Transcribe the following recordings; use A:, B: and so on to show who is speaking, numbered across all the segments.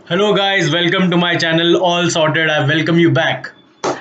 A: Hello guys, welcome to my channel All Sorted. I welcome you back.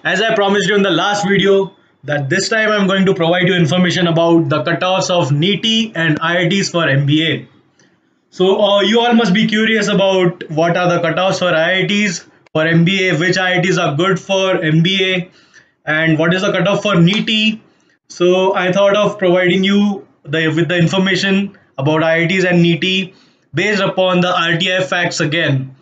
A: As I promised you in the last video that this time I'm going to provide you information about the cutoffs of NITI and IITs for MBA. So you all must be curious about what are the cutoffs for IITs, for MBA, which IITs are good for MBA, and what is the cutoff for NITI. So I thought of providing you with the information about IITs and NITI based upon the RTI facts again.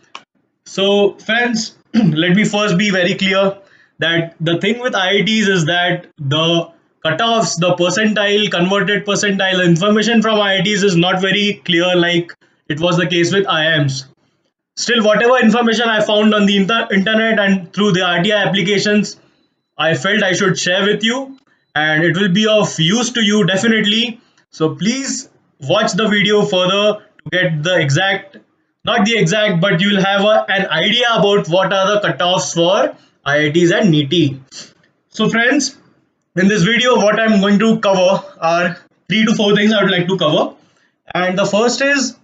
A: So, friends, let me first be very clear that the thing with IITs is that the cutoffs, the percentile, converted percentile information from IITs is not very clear like it was the case with IIMs. Still, whatever information I found on the internet and through the RTI applications, I felt I should share with you and it will be of use to you definitely. So please watch the video further to get the exact, not the exact, but you'll have an idea about what are the cutoffs for IITs and NITI. So friends, in this video, what I'm going to cover are three to four things I would like to cover. And the first is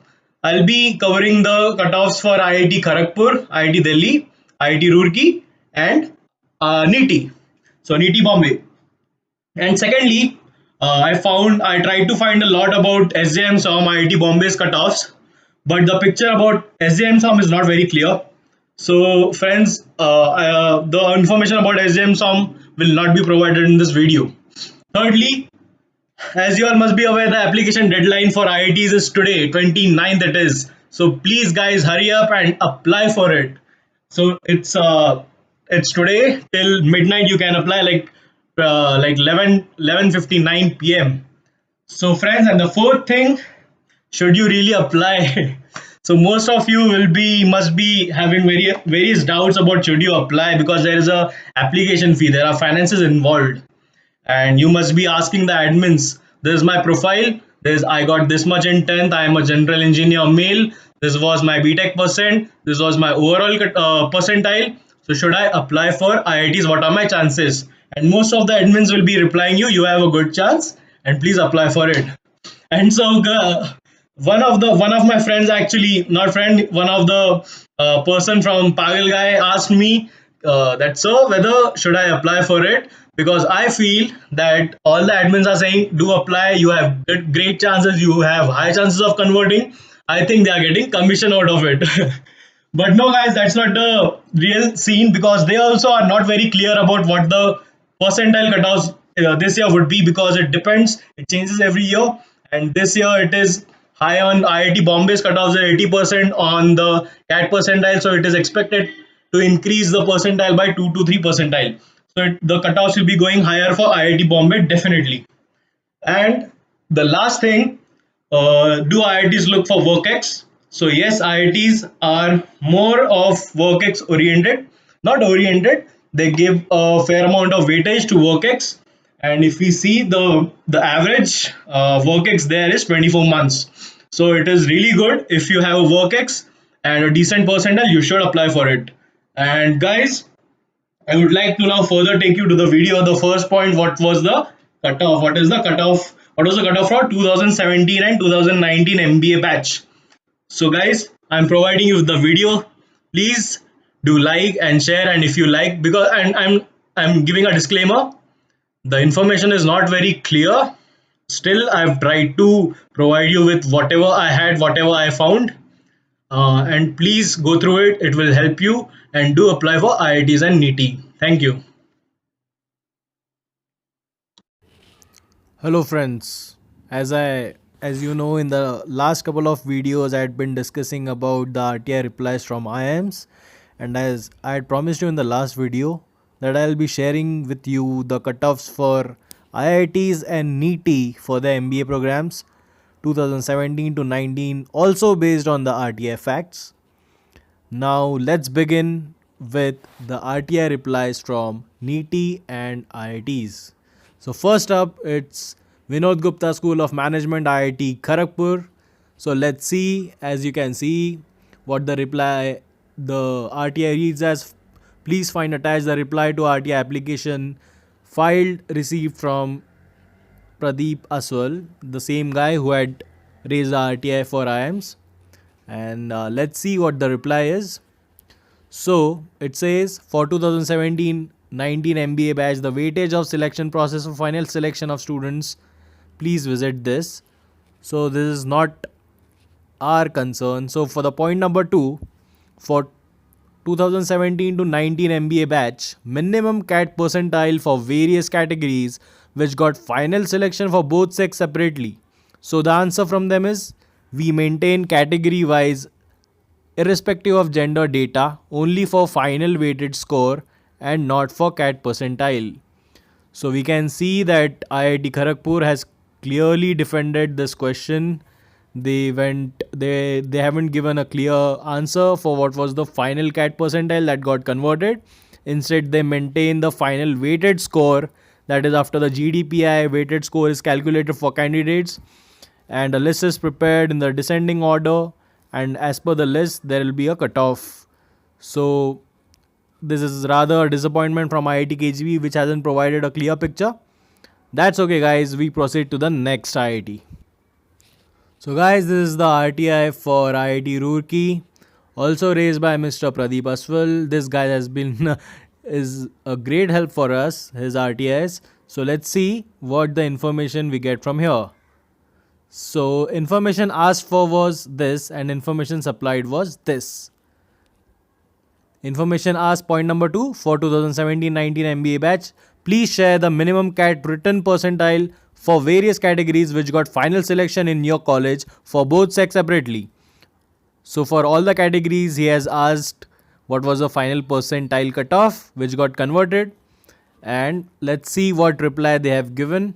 A: I'll be covering the cutoffs for IIT Kharagpur, IIT Delhi, IIT Roorkee, and NITI. So NITIE Bombay. And secondly, I tried to find a lot about SJM SOM IIT Bombay's cutoffs, but the picture about SJM SOM is not very clear. So, friends, the information about SJM SOM will not be provided in this video. Thirdly, as you all must be aware, the application deadline for IITs is today, 29th it is. So please guys hurry up and apply for it. So it's today till midnight you can apply like 11:59 p.m. So friends, and the fourth thing, should you really apply? So most of you will be must be having various doubts about should you apply because there is a application fee, there are finances involved, and you must be asking the admins, this is my profile, this I got this much in 10th, I am a general engineer male, this was my B.Tech percent, this was my overall percentile, so should I apply for IITs, what are my chances? And most of the admins will be replying you have a good chance and please apply for it. And so one of my friends, actually not friend, one of the person from Pagal guy asked me that, sir, whether should I apply for it, because I feel that all the admins are saying do apply, you have great chances, you have high chances of converting. I think they are getting commission out of it. But no guys, that's not the real scene, because they also are not very clear about what the percentile cutoffs this year would be, because it depends, it changes every year. And this year it is high on IIT Bombay's cutoffs at 80% on the CAT percentile, so it is expected to increase the percentile by 2 to 3 percentile. So the cutoffs will be going higher for IIT Bombay definitely. And the last thing, do IITs look for WorkX? So yes, IITs are more of WorkX oriented, not oriented. They give a fair amount of weightage to WorkX, and if we see the average WorkX there is 24 months. So it is really good. If you have a WorkX and a decent percentile, you should apply for it. And guys, I would like to now further take you to the video. The first point, what was the cutoff? What is the cutoff? What was the cutoff for 2017 and 2019 MBA batch? So guys, I'm providing you the video. Please do like and share, and if you like, because and I'm giving a disclaimer, the information is not very clear. Still, I've tried to provide you with whatever I had, whatever I found, and please go through it. It will help you, and do apply for IITs and NITI. Thank you.
B: Hello friends. As you know, in the last couple of videos I had been discussing about the RTI replies from IIMs, and as I had promised you in the last video that I'll be sharing with you the cutoffs for IITs and NITI for the MBA programs 2017 to 19, also based on the RTI facts. Now let's begin with the RTI replies from NITI and IITs. So first up, it's Vinod Gupta School of Management, IIT Kharagpur. So let's see, as you can see, what the reply, the RTI reads as, please find attached the reply to RTI application filed received from Pradeep Aswal, the same guy who had raised the RTI for IIMs. And let's see what the reply is. So it says for 2017-19 MBA batch, the weightage of selection process for final selection of students. Please visit this. So this is not our concern. So for the point number 2, for 2017 to 19 MBA batch, minimum CAT percentile for various categories which got final selection for both sex separately. So the answer from them is we maintain category wise irrespective of gender data only for final weighted score and not for CAT percentile. So we can see that IIT Kharagpur has clearly defended this question. They haven't given a clear answer for what was the final CAT percentile that got converted. Instead, they maintain the final weighted score, that is after the GDPI weighted score is calculated for candidates, and a list is prepared in the descending order, and as per the list there will be a cutoff. So this is rather a disappointment from IIT KGP, which hasn't provided a clear picture. That's okay, guys. We proceed to the next IIT. So, guys, this is the RTI for IIT Roorkee, also raised by Mr. Pradeep Aswal. This guy has been is a great help for us, his RTIs. So let's see what the information we get from here. So information asked for was this, and information supplied was this. Information asked point number 2 for 2017-19 MBA batch. Please share the minimum CAT written percentile for various categories which got final selection in your college for both sex separately. So for all the categories, he has asked what was the final percentile cutoff which got converted, and let's see what reply they have given.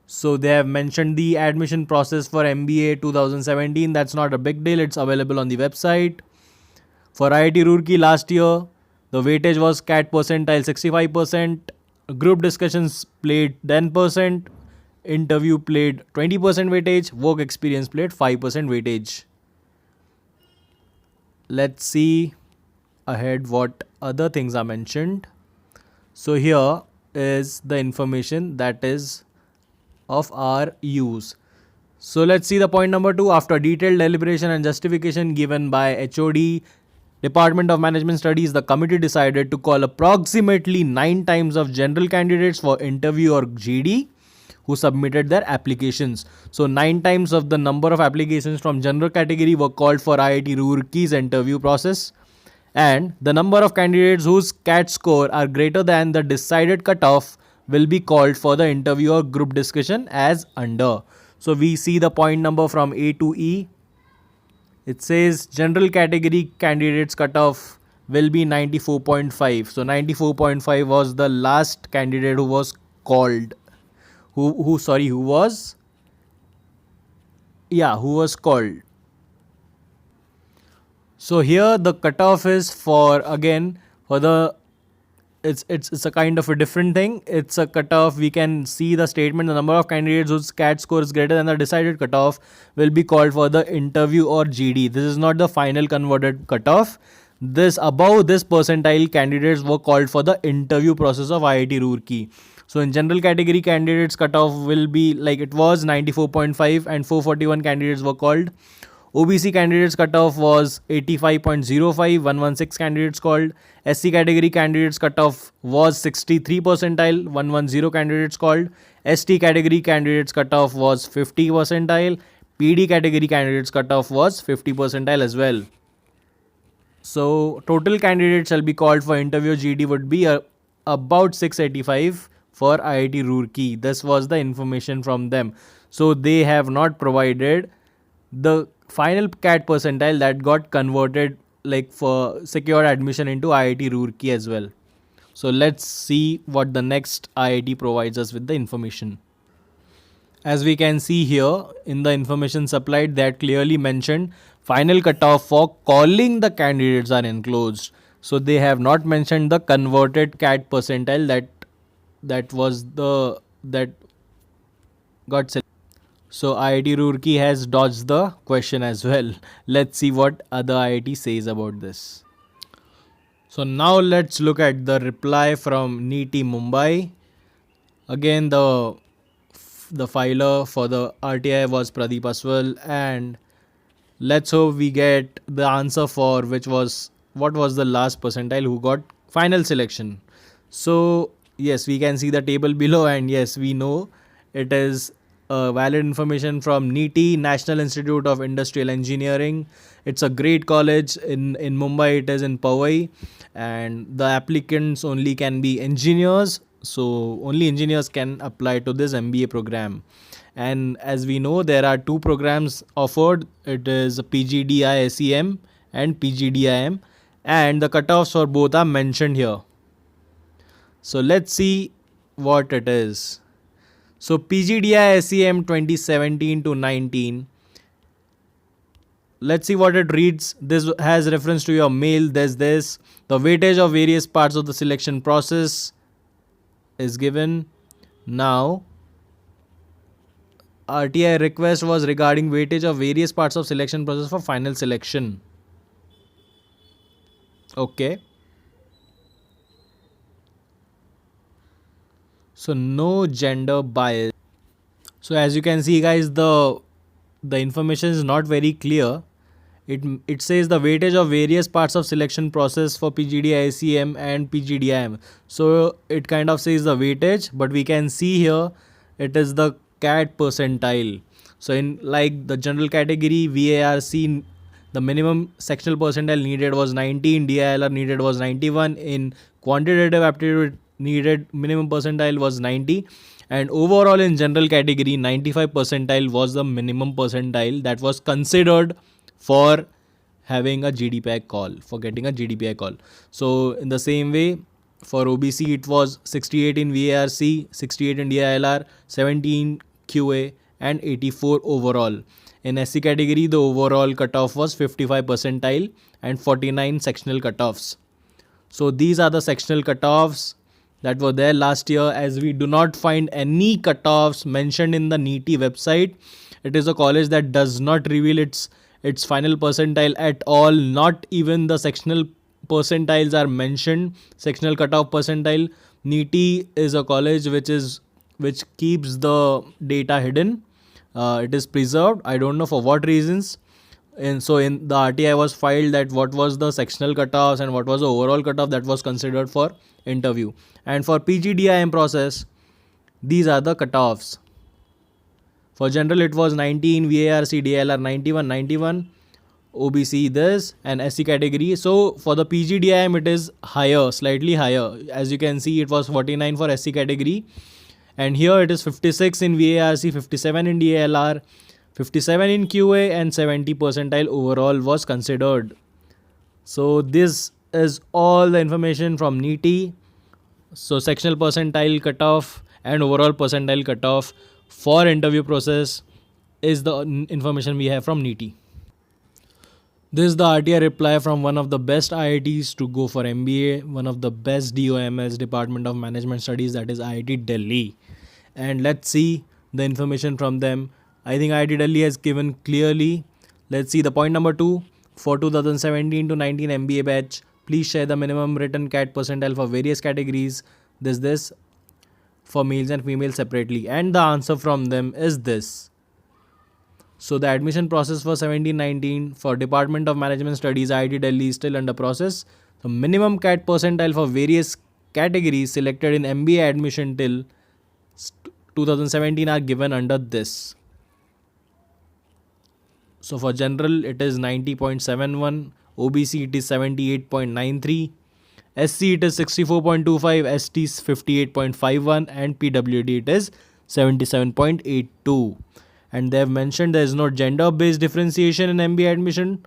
B: So they have mentioned the admission process for MBA 2017. That's not a big deal. It's available on the website. For IIT Roorkee last year, the weightage was CAT percentile 65%, group discussions played 10%, interview played 20% weightage, work experience played 5% weightage. Let's see ahead what other things are mentioned. So here is the information that is of our use. So let's see the point number 2. After detailed deliberation and justification given by HOD, Department of Management Studies, the committee decided to call approximately 9 times of general candidates for interview or GD who submitted their applications. So 9 times of the number of applications from general category were called for IIT Roorkee's interview process, and the number of candidates whose CAT score are greater than the decided cutoff will be called for the interview or group discussion as under. So we see the point number from A to E. It says general category candidates cutoff will be 94.5. So 94.5 was the last candidate who was called. Who was called. So here the cutoff is for the it's a kind of a different thing. It's a cutoff. We can see the statement: the number of candidates whose CAT score is greater than the decided cutoff will be called for the interview or GD. This is not the final converted cutoff. Above this percentile candidates were called for the interview process of IIT Roorkee. So in general category, candidates cutoff will be like it was 94.5, and 441 candidates were called. OBC candidates cutoff was 85.05, 116 candidates called. SC category candidates cutoff was 63 percentile, 110 candidates called. ST category candidates cutoff was 50 percentile. PD category candidates cutoff was 50 percentile as well. So total candidates shall be called for interview GD would be about 685 for IIT Roorkee. This was the information from them. So they have not provided the final CAT percentile that got converted like for secured admission into IIT Roorkee as well. So let's see what the next IIT provides us with the information. As we can see here in the information supplied, that clearly mentioned final cutoff for calling the candidates are enclosed. So they have not mentioned the converted CAT percentile that got selected. So IIT Roorkee has dodged the question as well. Let's see what other IIT says about this. So now let's look at the reply from NITIE Mumbai. Again, the filer for the RTI was Pradeep Aswal, and Let's hope we get the answer for which was what was the last percentile who got final selection. So yes, we can see the table below, and yes, we know it is valid information from NITI, National Institute of Industrial Engineering. It's a great college in Mumbai. It is in Powai, and the applicants only can be engineers. So only engineers can apply to this MBA program. And as we know, there are two programs offered. It is PGDI SEM and PGDIM, and the cutoffs for both are mentioned here. So let's see what it is. So PGDI SEM 2017 to 19. Let's see what it reads. This has reference to your mail. There's this. The weightage of various parts of the selection process is given. Now, RTI request was regarding weightage of various parts of selection process for final selection. Okay. So no gender bias. So as you can see, guys, the information is not very clear. It says the weightage of various parts of selection process for PGDICM and PGDIM. So it kind of says the weightage, but we can see here it is the CAT percentile. So in like the general category VARC, the minimum sectional percentile needed was 90, in DILR needed was 91, in quantitative aptitude needed minimum percentile was 90, and overall in general category 95 percentile was the minimum percentile that was considered for having a GDPI call, for getting a GDPI call. So in the same way, for OBC it was 68 in VARC, 68 in DILR, 17 QA and 84 overall. In SC category, the overall cutoff was 55 percentile and 49 sectional cutoffs. So these are the sectional cutoffs that were there last year. As we do not find any cutoffs mentioned in the NITI website, it is a college that does not reveal its final percentile at all. Not even the sectional percentiles are mentioned. Sectional cutoff percentile. NITI is a college which keeps the data hidden. It is preserved. I don't know for what reasons. And so in the RTI was filed that what was the sectional cutoffs and what was the overall cutoff that was considered for interview. And for PGDIM process, these are the cutoffs. For general, it was 19, VARC, DLR 91, OBC this, and SC category. So for the PGDIM, it is higher, slightly higher. As you can see, it was 49 for SC category. And here it is 56 in VARC, 57 in DLR, 57 in QA, and 70 percentile overall was considered. So this is all the information from NITI. So sectional percentile cutoff and overall percentile cutoff for interview process is the information we have from NITI. This is the RTI reply from one of the best IITs to go for MBA, one of the best DOMS, Department of Management Studies, that is IIT Delhi. And let's see the information from them. I think IIT Delhi has given clearly. Let's see the point number 2. For 2017 to 19 MBA batch, please share the minimum written CAT percentile for various categories. This for males and females separately. And the answer from them is this. So the admission process for 17-19 for Department of Management Studies IIT Delhi is still under process. The minimum CAT percentile for various categories selected in MBA admission till 2017 are given under this. So for general it is 90.71, OBC it is 78.93, SC it is 64.25, ST is 58.51, and PWD it is 77.82. And they have mentioned there is no gender based differentiation in MBA admission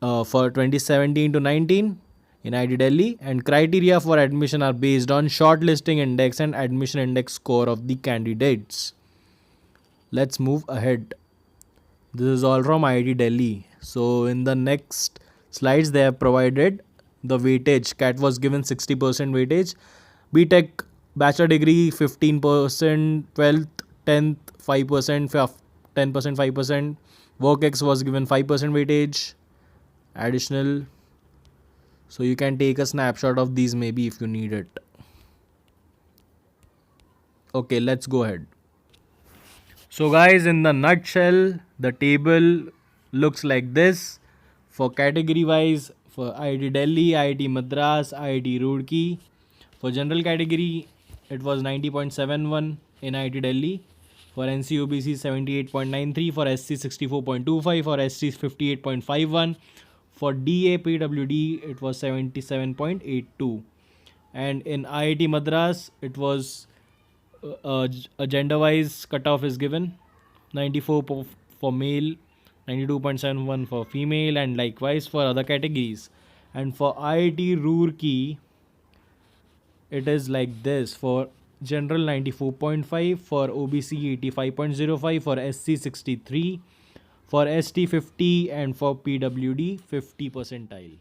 B: for 2017 to 19 in IIT Delhi, and criteria for admission are based on shortlisting index and admission index score of the candidates. Let's move ahead. This is all from IIT Delhi. So in the next slides they have provided the weightage. CAT was given 60% weightage. B.Tech bachelor degree 15%, 12th, 10th 5%, 10% 5%. WorkX was given 5% weightage additional. So you can take a snapshot of these maybe if you need it. Okay, let's go ahead. So guys, in the nutshell, the table looks like this. For category wise, for IIT Delhi, IIT Madras, IIT Roorkee. For general category, it was 90.71 in IIT Delhi. For NCOBC 78.93, for SC 64.25, for SC 58.51, for DAPWD it was 77.82, and in IIT Madras it was a gender wise cutoff is given 94 for male, 92.71 for female, and likewise for other categories. And for IIT Roorkee it is like this: for general 94.5, for OBC 85.05, for SC 63, for ST 50, and for PWD 50 percentile.